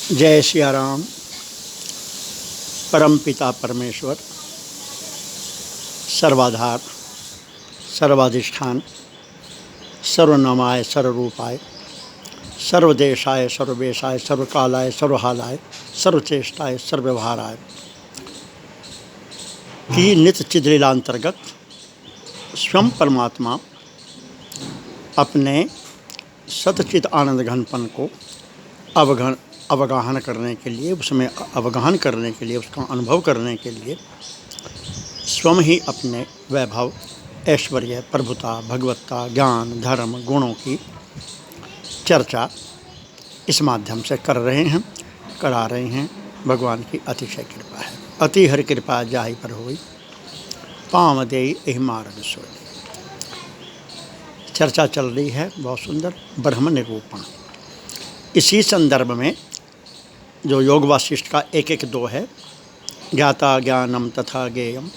जय सिया राम। परम पिता परमेश्वर सर्वाधार सर्वाधिष्ठान सर्वनामाय सर्वरूपाय सर्वदेशाय सर्ववेशाय सर्वकालाय सर्वहालाय सर्वचेष्टाय सर्वव्यवहाराय की नित्य चिद्लीलांतर्गत स्वयं परमात्मा अपने सतचित आनंद घनपन को अवगाहन करने के लिए, उसमें अवगाहन करने के लिए, उसका अनुभव करने के लिए स्वयं ही अपने वैभव, ऐश्वर्य, प्रभुता, भगवत्ता, ज्ञान, धर्म, गुणों की चर्चा इस माध्यम से करा रहे हैं। भगवान की अतिशय कृपा है। अति हर कृपा जाहि पर होई, पाँव देई एहि मार्ग सोई। चर्चा चल रही है बहुत सुंदर, ब्रह्म निरूपण। इसी संदर्भ में जो योग वासिष्ठ का 1-1-2 है, ज्ञाता ज्ञानम तथा ज्ञेयम,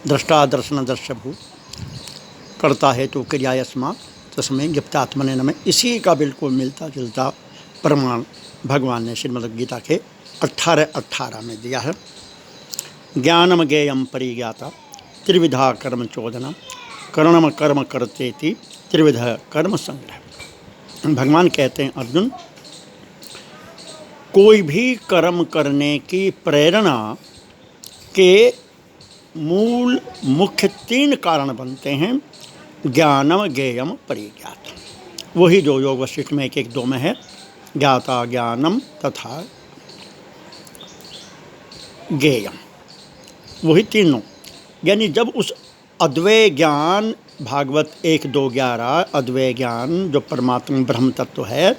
दृष्टा दर्शन दर्शभू, कर्ता हेतु क्रिया यस्मात् तस्मै ज्ञप्तात्मने नमः। इसी का बिल्कुल मिलता जुलता प्रमाण भगवान ने श्रीमद् गीता के 18:18 में दिया है। ज्ञानम ज्ञेयम परिज्ञाता त्रिविधा कर्म चोदना करणम कर्म करतेति त्रिविध कर्म संग्रह। भगवान कहते हैं, अर्जुन, कोई भी कर्म करने की प्रेरणा के मूल मुख्य 3 कारण बनते हैं, ज्ञानम ज्ञेयम परिज्ञात। वही जो योग वशिष्ठ में 1-1-2 में है, ज्ञाता ज्ञानम तथा ज्ञेयम, वही तीनों। यानी जब उस अद्वैय ज्ञान, भागवत 1-2-11 अद्वैय ज्ञान जो परमात्मा ब्रह्म तत्व है,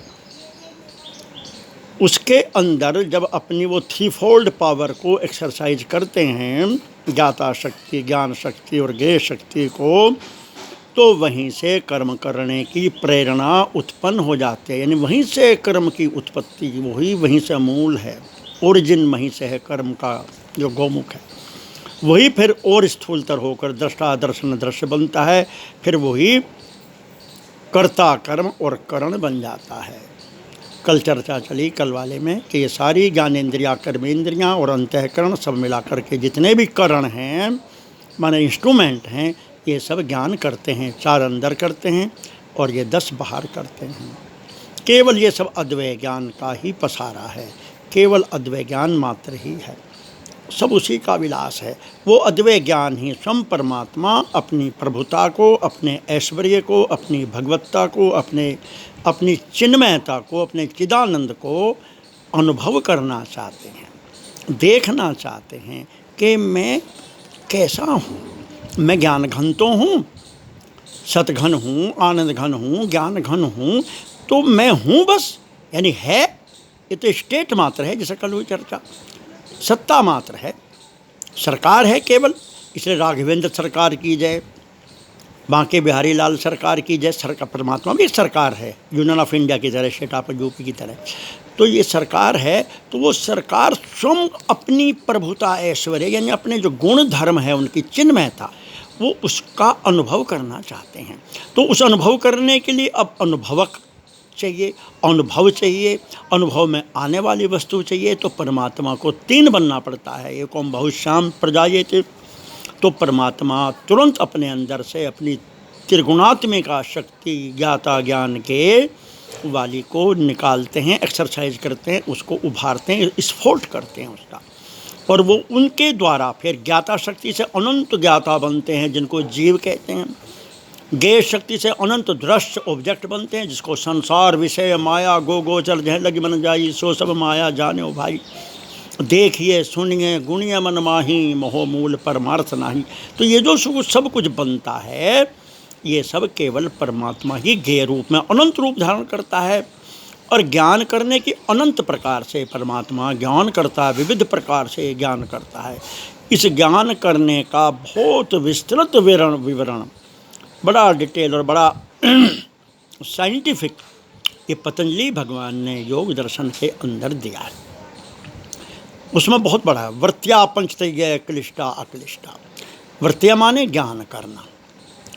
उसके अंदर जब अपनी वो 3-fold पावर को एक्सरसाइज करते हैं, ज्ञाता शक्ति, ज्ञान शक्ति और ज्ञेय शक्ति को, तो वहीं से कर्म करने की प्रेरणा उत्पन्न हो जाती है। यानी वहीं से कर्म की उत्पत्ति, वहीं से मूल है, ओरिजिन वहीं से है कर्म का जो गौमुख है। वही फिर और स्थूलतर होकर दृष्टा दर्शन दृश्य बनता है, फिर वही कर्ता कर्म और करण बन जाता है। कल चर्चा चली कल वाले में कि ये सारी ज्ञानेंद्रियाँ, कर्मेंद्रियाँ और अंतःकरण सब मिलाकर के जितने भी करण हैं, माने इंस्ट्रूमेंट हैं, ये सब ज्ञान करते हैं। 4 अंदर करते हैं और ये 10 बाहर करते हैं। केवल ये सब अद्वैय ज्ञान का ही पसारा है, केवल अद्वैय ज्ञान मात्र ही है, सब उसी का विलास है। वो अद्वैय ज्ञान ही स्वयं परमात्मा अपनी प्रभुता को, अपने ऐश्वर्य को, अपनी भगवत्ता को, अपनी चिन्मयता को, अपने चिदानंद को अनुभव करना चाहते हैं, देखना चाहते हैं कि मैं कैसा हूँ। मैं ज्ञान घन तो हूँ, सतघन हूँ, आनंद घन हूँ, ज्ञान घन हूँ, तो मैं हूँ बस। यानी है, ये तो स्टेट मात्र है, जैसे कल हुई चर्चा, सत्ता मात्र है, सरकार है केवल। इसलिए राघवेंद्र सरकार की जय, बांके बिहारी लाल सरकार की जय। सरकार, परमात्मा भी सरकार है, यूनियन ऑफ इंडिया की तरह, स्टेट ऑफ यूपी की तरह। तो ये सरकार है, तो वो सरकार स्वयं अपनी प्रभुता, ऐश्वर्य, यानी अपने जो गुण धर्म है, उनकी चिन्मयता, वो उसका अनुभव करना चाहते हैं। तो उस अनुभव करने के लिए अब अनुभवक चाहिए, अनुभव चाहिए, अनुभव में आने वाली वस्तु चाहिए। तो परमात्मा को 3 बनना पड़ता है। एक ओम बहुश्याम प्रजायते, तो परमात्मा तुरंत अपने अंदर से अपनी त्रिगुणात्मिका शक्ति, ज्ञाता ज्ञान के वाली को निकालते हैं, एक्सरसाइज करते हैं, उसको उभारते हैं, स्फोट करते हैं उसका, और वो उनके द्वारा फिर ज्ञाता शक्ति से अनंत ज्ञाता बनते हैं, जिनको जीव कहते हैं। ज्ञेय शक्ति से अनंत दृश्य ऑब्जेक्ट बनते हैं, जिसको संसार विषय माया गो गोचर जह लगी मन जाई, सो सब माया जाने ओ भाई। देखिए सुनिए गुणिय मन माही, मोह मूल परमार्थ नाही। तो ये जो सब कुछ बनता है, ये सब केवल परमात्मा ही ज्ञेय रूप में अनंत रूप धारण करता है। और ज्ञान करने की अनंत प्रकार से परमात्मा ज्ञान करता है, विविध प्रकार से ज्ञान करता है। इस ज्ञान करने का बहुत विस्तृत विवरण, बड़ा डिटेल और बड़ा साइंटिफिक, ये पतंजलि भगवान ने योग दर्शन के अंदर दिया है। उसमें बहुत बड़ा है। वर्त्या पंचतैय क्लिष्टा अक्लिष्टा। वर्त्या माने ज्ञान करना,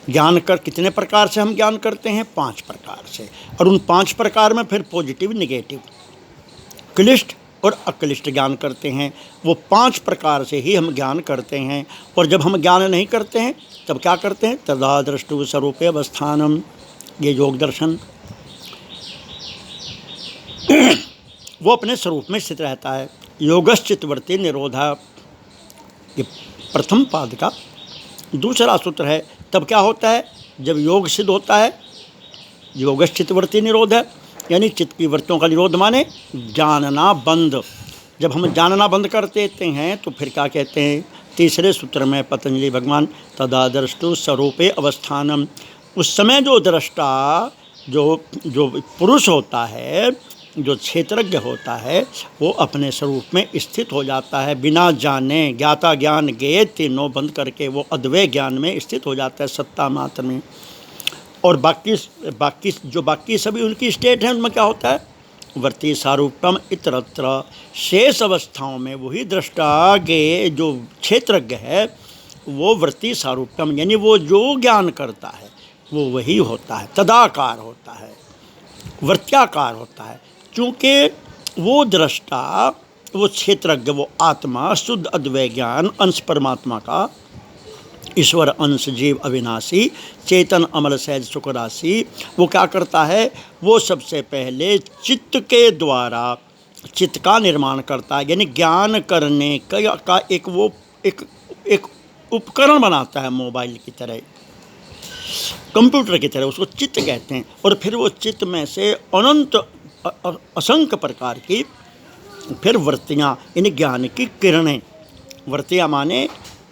ज्ञान कर कितने प्रकार से हम ज्ञान करते हैं? 5 प्रकार से। और उन 5 प्रकार में फिर पॉजिटिव, नेगेटिव, क्लिष्ट और अक्लिष्ट ज्ञान करते हैं। वो 5 प्रकार से ही हम ज्ञान करते हैं। और जब हम ज्ञान नहीं करते हैं तब क्या करते हैं? तदा दृष्टु स्वरूपे अवस्थानम, ये योग दर्शन वो अपने स्वरूप में स्थित रहता है। योगश्चित्तवृत्ति निरोधा, ये प्रथम पाद का दूसरा सूत्र है। तब क्या होता है? जब योग सिद्ध होता है, योगश्चित्तवृत्ति निरोध है, यानी चित्त की वृत्तियों का निरोध माने जानना बंद। जब हम जानना बंद कर देते हैं तो फिर क्या कहते हैं? तीसरे सूत्र में पतंजलि भगवान तदा दृष्टु स्वरूपे अवस्थानम, उस समय जो दृष्टा, जो पुरुष होता है, जो क्षेत्रज्ञ होता है, वो अपने स्वरूप में स्थित हो जाता है। बिना जाने, ज्ञाता ज्ञान ज्ञेय तीनों बंद करके वो अद्वैत ज्ञान में स्थित हो जाता है, सत्ता मात्र में। और बाकी सभी उनकी स्टेट है, उनमें क्या होता है? वृत्ति सारूप्यम इतरत्र, शेष अवस्थाओं में वही दृष्टा के जो क्षेत्रज्ञ है वो वृत्ति सारूप्यम, यानी वो जो ज्ञान करता है वो वही होता है, तदाकार होता है, वृत्त्याकार होता है। चूँकि वो दृष्टा, वो क्षेत्रज्ञ, वो आत्मा, शुद्ध अद्वैत ज्ञान, अंश परमात्मा का, ईश्वर अंश जीव अविनाशी, चेतन अमल सहज सुख राशि, वो क्या करता है? वो सबसे पहले चित्त के द्वारा चित्त का निर्माण करता है, यानी ज्ञान करने का एक उपकरण बनाता है, मोबाइल की तरह, कंप्यूटर की तरह, उसको चित्त कहते हैं। और फिर वो चित्त में से अनंत असंख्य प्रकार की फिर वृत्तियाँ, यानी ज्ञान की किरणें, वृत्तियाँ माने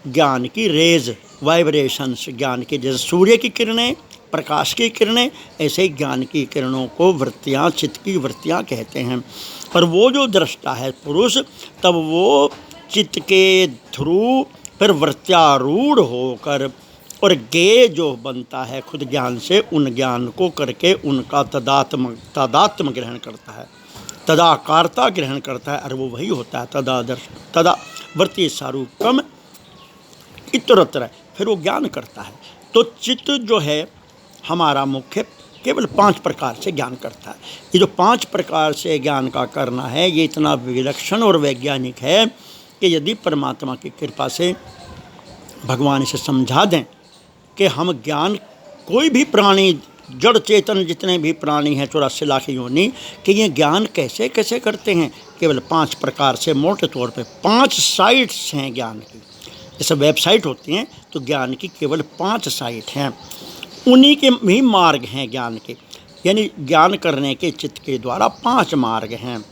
ज्ञान की रेज, वाइब्रेशंस, ज्ञान की, जैसे सूर्य की किरणें, प्रकाश की किरणें, ऐसे ही ज्ञान की किरणों को वृत्तियाँ, चित्त की वृत्तियाँ कहते हैं। और वो जो दृष्टा है पुरुष, तब वो चित्त के थ्रू फिर वृत्त्यारूढ़ होकर और ज्ञेय जो बनता है खुद ज्ञान से, उन ज्ञान को करके उनका तदात्म ग्रहण करता है, तदाकारता ग्रहण करता है, और वो वही होता है तदा वृत्ति सारूप्यम इतरत्र, फिर वो ज्ञान करता है। तो चित्त जो है हमारा मुख्य केवल 5 प्रकार से ज्ञान करता है। ये जो 5 प्रकार से ज्ञान का करना है, ये इतना विलक्षण और वैज्ञानिक है कि यदि परमात्मा की कृपा से भगवान इसे समझा दें कि हम ज्ञान, कोई भी प्राणी, जड़ चेतन जितने भी प्राणी हैं 84 लाख योनि, कि ये ज्ञान कैसे कैसे करते हैं? केवल 5 प्रकार से, मोटे तौर पे 5 साइट्स हैं ज्ञान की। जैसे वेबसाइट होती हैं तो ज्ञान की केवल 5 साइट हैं, उन्हीं के भी मार्ग हैं ज्ञान के, यानी ज्ञान करने के चित्त के द्वारा 5 मार्ग हैं।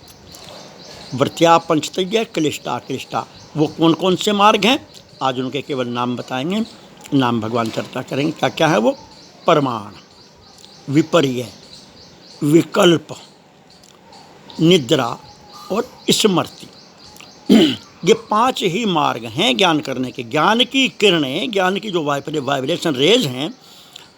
वृत्त्या पंचतज्ञ क्लिष्टा क्लिष्टा, वो कौन कौन से मार्ग हैं? आज उनके केवल नाम बताएंगे, नाम भगवान चर्चा करेंगे क्या क्या है वो। प्रमाण, विपर्य, विकल्प, निद्रा और स्मृति, ये 5 ही मार्ग हैं ज्ञान करने के। ज्ञान की किरणें, ज्ञान की जो वाइब्रेशन रेज हैं,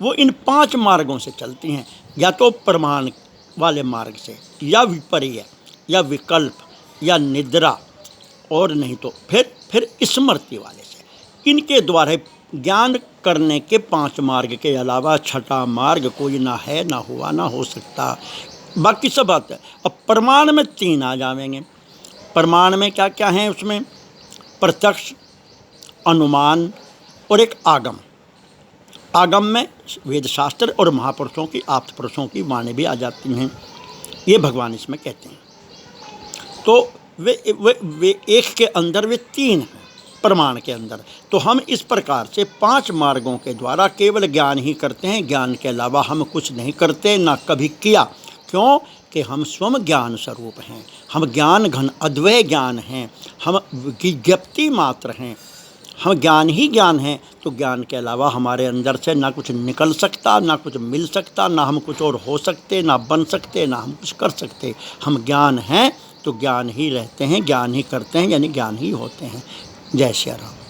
वो इन 5 मार्गों से चलती हैं, या तो प्रमाण वाले मार्ग से, या विपर्य, या विकल्प, या निद्रा, और नहीं तो फिर स्मृति वाले से। इनके द्वारा ज्ञान करने के 5 मार्ग के अलावा छठा मार्ग कोई ना है, ना हुआ, ना हो सकता। बाकी सब बात है। अब प्रमाण में 3 आ जाएंगे। प्रमाण में क्या क्या है? उसमें प्रत्यक्ष, अनुमान और एक आगम। आगम में वेद शास्त्र और महापुरुषों की, आप्त पुरुषों की वाणी भी आ जाती हैं, ये भगवान इसमें कहते हैं। तो वे एक के अंदर वे 3 हैं प्रमाण के अंदर। तो हम इस प्रकार से 5 मार्गों के द्वारा केवल ज्ञान ही करते हैं, ज्ञान के अलावा हम कुछ नहीं करते, ना कभी किया। क्यों? कि हम स्वयं ज्ञान स्वरूप हैं, हम ज्ञान घन अद्वैत ज्ञान हैं, हम विज्ञप्ति मात्र हैं, हम ज्ञान ही ज्ञान हैं। तो ज्ञान के अलावा हमारे अंदर से ना कुछ निकल सकता, ना कुछ मिल सकता, ना हम कुछ और हो सकते, ना बन सकते, ना हम कुछ कर सकते। हम ज्ञान हैं तो ज्ञान ही रहते हैं, ज्ञान ही करते हैं, यानी ज्ञान ही होते हैं। जय श्री राम।